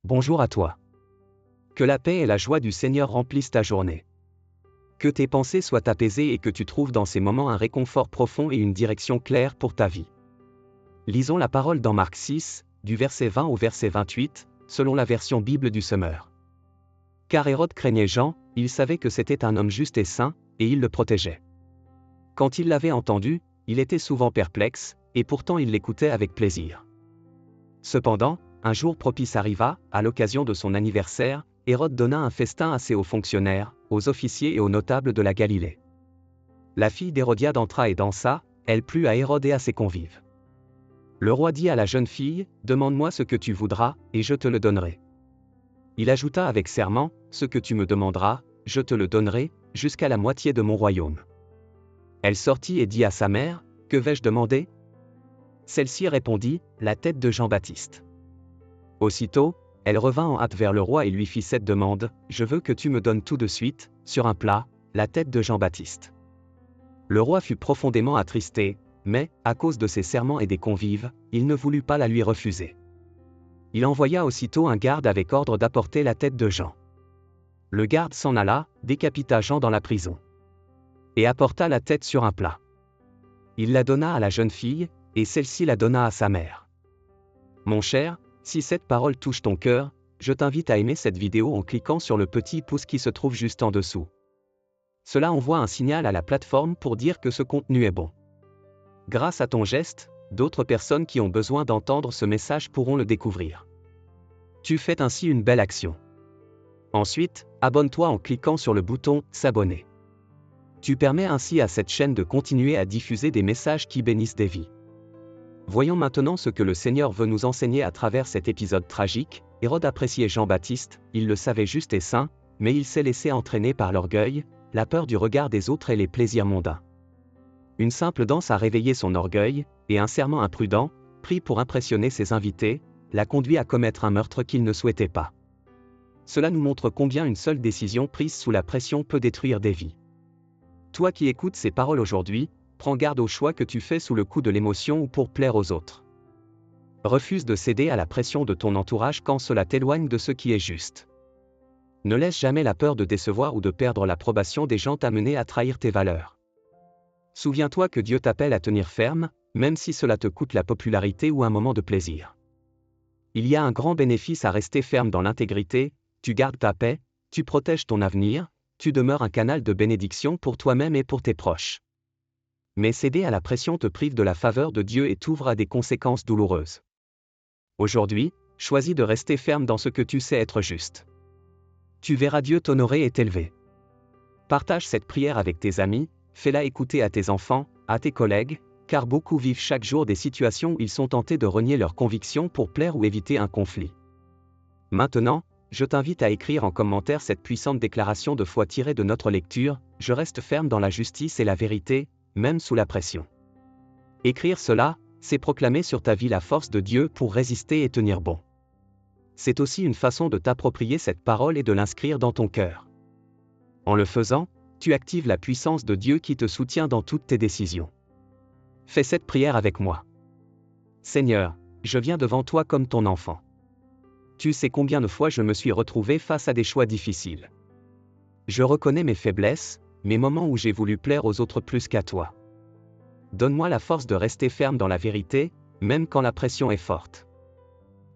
Bonjour à toi. Que la paix et la joie du Seigneur remplissent ta journée. Que tes pensées soient apaisées et que tu trouves dans ces moments un réconfort profond et une direction claire pour ta vie. Lisons la parole dans Marc 6, du verset 20 au verset 28, selon la version Bible du Semeur. Car Hérode craignait Jean, il savait que c'était un homme juste et saint, et il le protégeait. Quand il l'avait entendu, il était souvent perplexe, et pourtant il l'écoutait avec plaisir. Cependant, un jour propice arriva, à l'occasion de son anniversaire, Hérode donna un festin à ses hauts fonctionnaires, aux officiers et aux notables de la Galilée. La fille d'Hérodiade entra et dansa, elle plut à Hérode et à ses convives. Le roi dit à la jeune fille, « Demande-moi ce que tu voudras, et je te le donnerai. » Il ajouta avec serment, « Ce que tu me demanderas, je te le donnerai, jusqu'à la moitié de mon royaume. » Elle sortit et dit à sa mère, « Que vais-je demander ?» Celle-ci répondit, « La tête de Jean-Baptiste. » Aussitôt, elle revint en hâte vers le roi et lui fit cette demande, « Je veux que tu me donnes tout de suite, sur un plat, la tête de Jean-Baptiste. » Le roi fut profondément attristé, mais, à cause de ses serments et des convives, il ne voulut pas la lui refuser. Il envoya aussitôt un garde avec ordre d'apporter la tête de Jean. Le garde s'en alla, décapita Jean dans la prison. Et apporta la tête sur un plat. Il la donna à la jeune fille, et celle-ci la donna à sa mère. Mon cher, si cette parole touche ton cœur, je t'invite à aimer cette vidéo en cliquant sur le petit pouce qui se trouve juste en dessous. Cela envoie un signal à la plateforme pour dire que ce contenu est bon. Grâce à ton geste, d'autres personnes qui ont besoin d'entendre ce message pourront le découvrir. Tu fais ainsi une belle action. Ensuite, abonne-toi en cliquant sur le bouton « S'abonner ». Tu permets ainsi à cette chaîne de continuer à diffuser des messages qui bénissent des vies. Voyons maintenant ce que le Seigneur veut nous enseigner à travers cet épisode tragique. Hérode appréciait Jean-Baptiste, il le savait juste et saint, mais il s'est laissé entraîner par l'orgueil, la peur du regard des autres et les plaisirs mondains. Une simple danse a réveillé son orgueil, et un serment imprudent, pris pour impressionner ses invités, l'a conduit à commettre un meurtre qu'il ne souhaitait pas. Cela nous montre combien une seule décision prise sous la pression peut détruire des vies. Toi qui écoutes ces paroles aujourd'hui, prends garde au choix que tu fais sous le coup de l'émotion ou pour plaire aux autres. Refuse de céder à la pression de ton entourage quand cela t'éloigne de ce qui est juste. Ne laisse jamais la peur de décevoir ou de perdre l'approbation des gens t'amener à trahir tes valeurs. Souviens-toi que Dieu t'appelle à tenir ferme, même si cela te coûte la popularité ou un moment de plaisir. Il y a un grand bénéfice à rester ferme dans l'intégrité, tu gardes ta paix, tu protèges ton avenir, tu demeures un canal de bénédiction pour toi-même et pour tes proches. Mais céder à la pression te prive de la faveur de Dieu et t'ouvre à des conséquences douloureuses. Aujourd'hui, choisis de rester ferme dans ce que tu sais être juste. Tu verras Dieu t'honorer et t'élever. Partage cette prière avec tes amis, fais-la écouter à tes enfants, à tes collègues, car beaucoup vivent chaque jour des situations où ils sont tentés de renier leurs convictions pour plaire ou éviter un conflit. Maintenant, je t'invite à écrire en commentaire cette puissante déclaration de foi tirée de notre lecture, « Je reste ferme dans la justice et la vérité, même sous la pression. » Écrire cela, c'est proclamer sur ta vie la force de Dieu pour résister et tenir bon. C'est aussi une façon de t'approprier cette parole et de l'inscrire dans ton cœur. En le faisant, tu actives la puissance de Dieu qui te soutient dans toutes tes décisions. Fais cette prière avec moi. Seigneur, je viens devant toi comme ton enfant. Tu sais combien de fois je me suis retrouvé face à des choix difficiles. Je reconnais mes faiblesses, mes moments où j'ai voulu plaire aux autres plus qu'à toi. Donne-moi la force de rester ferme dans la vérité, même quand la pression est forte.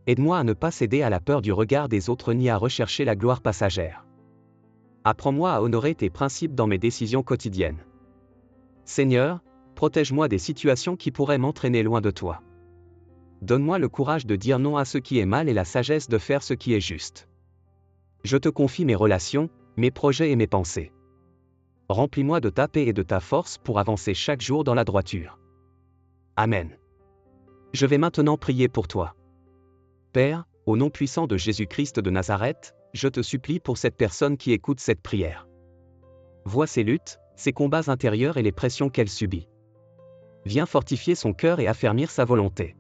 Aide-moi à ne pas céder à la peur du regard des autres ni à rechercher la gloire passagère. Apprends-moi à honorer tes principes dans mes décisions quotidiennes. Seigneur, protège-moi des situations qui pourraient m'entraîner loin de toi. Donne-moi le courage de dire non à ce qui est mal et la sagesse de faire ce qui est juste. Je te confie mes relations, mes projets et mes pensées. Remplis-moi de ta paix et de ta force pour avancer chaque jour dans la droiture. Amen. Je vais maintenant prier pour toi. Père, au nom puissant de Jésus-Christ de Nazareth, je te supplie pour cette personne qui écoute cette prière. Vois ses luttes, ses combats intérieurs et les pressions qu'elle subit. Viens fortifier son cœur et affermir sa volonté.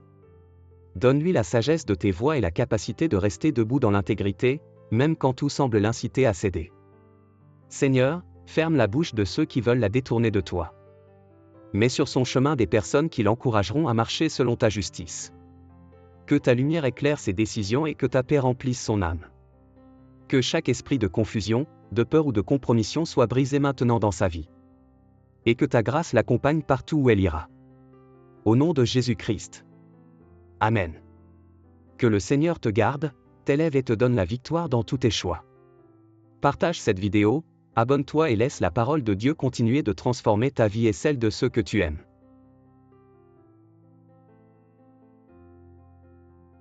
Donne-lui la sagesse de tes voies et la capacité de rester debout dans l'intégrité, même quand tout semble l'inciter à céder. Seigneur, ferme la bouche de ceux qui veulent la détourner de toi. Mets sur son chemin des personnes qui l'encourageront à marcher selon ta justice. Que ta lumière éclaire ses décisions et que ta paix remplisse son âme. Que chaque esprit de confusion, de peur ou de compromission soit brisé maintenant dans sa vie. Et que ta grâce l'accompagne partout où elle ira. Au nom de Jésus-Christ. Amen. Que le Seigneur te garde, t'élève et te donne la victoire dans tous tes choix. Partage cette vidéo, abonne-toi et laisse la parole de Dieu continuer de transformer ta vie et celle de ceux que tu aimes.